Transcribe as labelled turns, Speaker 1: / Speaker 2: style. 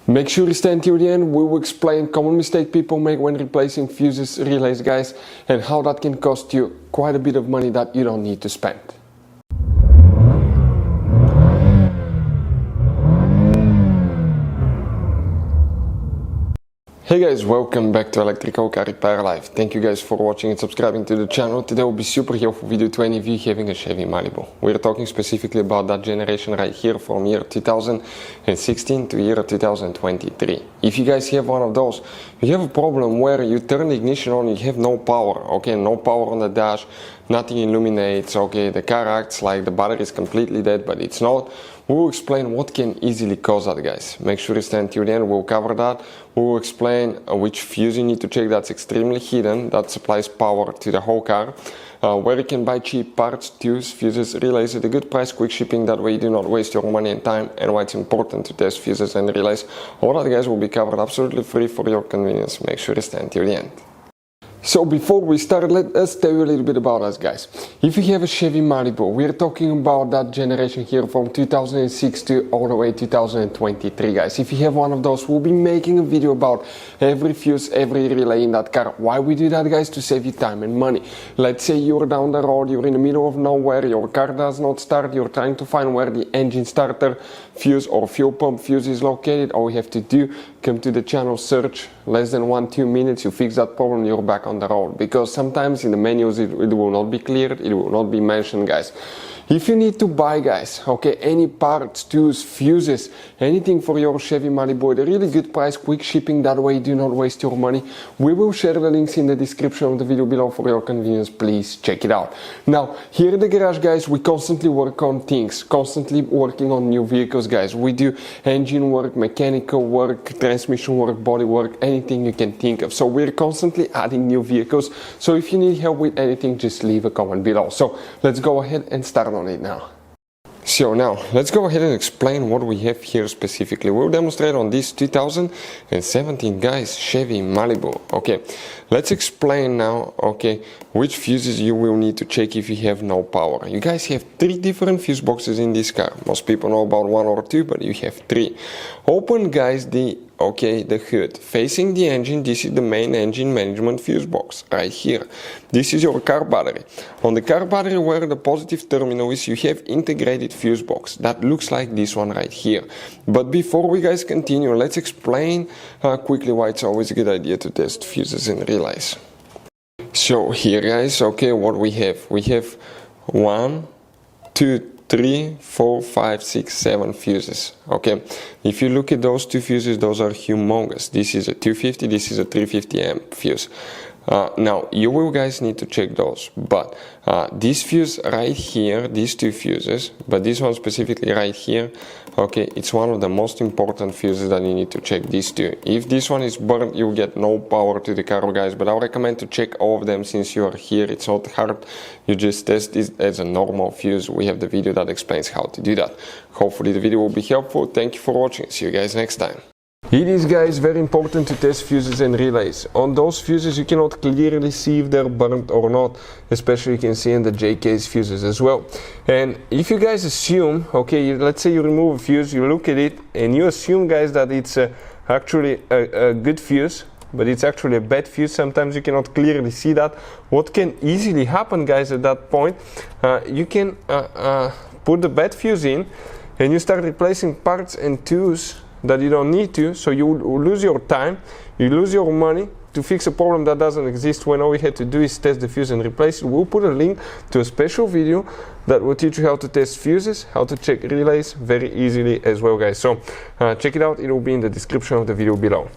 Speaker 1: Make sure you stay until the end. We will explain common mistake people make when replacing fuses, relays, guys, and how that can cost you quite a bit of money that you don't need to spend. Hey guys, welcome back to Electrical Car Repair Live. Thank you guys for watching and subscribing to the channel. Today will be super helpful video to any of you having a Chevy Malibu. We're talking specifically about that generation right here from year 2016 to year 2023. If you guys have one of those, you have a problem where you turn the ignition on, you have no power, okay, no power on the dash, nothing illuminates, okay, the car acts like the battery is completely dead, but it's not. We will explain what can easily cause that, guys. Make sure you stay until the end, we'll cover that. We will explain which fuse you need to check that's extremely hidden, that supplies power to the whole car. Where you can buy cheap parts, tubes, fuses, relays at a good price, quick shipping, that way you do not waste your money and time, and why it's important to test fuses and relays. All that, guys, will be covered absolutely free for your convenience. Make sure you stay until the end. So before we start, let us tell you a little bit about us, guys. If you have a Chevy Malibu, we're talking about that generation here from 2006 to all the way 2023, guys. If you have one of those, we'll be making a video about every fuse, every relay in that car. Why we do that, guys? To save you time and money. Let's say you're down the road, you're in the middle of nowhere, your car does not start, you're trying to find where the engine starter fuse or fuel pump fuse is located. All you have to do, come to the channel, search, less than 1-2 minutes, you fix that problem, you're back on the road. Because sometimes in the menus it will not be cleared, it will not be mentioned, guys. If you need to buy, guys, okay, any parts, tools, fuses, anything for your Chevy Malibu at a really good price, quick shipping, that way you do not waste your money, we will share the links in the description of the video below for your convenience. Please check it out. Now, here in the garage, guys, we constantly work on things, constantly working on new vehicles, guys. We do engine work, mechanical work, transmission work, body work, anything you can think of. So we're constantly adding new vehicles. So if you need help with anything, just leave a comment below. So let's go ahead and start on it now. So now let's go ahead and explain what we have here specifically. We'll demonstrate on this 2017, guys, Chevy Malibu. Okay, let's explain now, okay, which fuses you will need to check if you have no power. You guys have 3 different fuse boxes in this car. Most people know about 1 or 2, but you have 3. Open, guys, the hood. Facing the engine, this is the main engine management fuse box, right here. This is your car battery. On the car battery, where the positive terminal is, you have integrated fuse box. That looks like this one right here. But before we guys continue, let's explain quickly why it's always a good idea to test fuses and relays. So here, guys, okay, what we have 1, 2, 3, 4, 5, 6, 7 fuses. Okay, if you look at those 2 fuses, those are humongous. This is a 250, this is a 350 amp fuse. Now you will, guys, need to check those, but this fuse right here, these 2 fuses, but this one specifically right here, okay, it's one of the most important fuses that you need to check, these 2. If this one is burnt, you'll get no power to the car, guys, but I would recommend to check all of them since you are here. It's not hard, you just test this as a normal fuse. We have the video that explains how to do that. Hopefully the video will be helpful. Thank you for watching, see you guys next time. It is, guys, very important to test fuses and relays. On those fuses you cannot clearly see if they're burnt or not, especially you can see in the J-case fuses as well. And if you guys assume, okay, let's say you remove a fuse, you look at it and you assume, guys, that it's actually a good fuse, but it's actually a bad fuse, sometimes you cannot clearly see that. What can easily happen, guys, at that point, you can put the bad fuse in and you start replacing parts and tools that you don't need to, so you lose your time, you lose your money to fix a problem that doesn't exist, when all we had to do is test the fuse and replace it. We'll put a link to a special video that will teach you how to test fuses, how to check relays very easily as well, guys. So check it out, it will be in the description of the video below.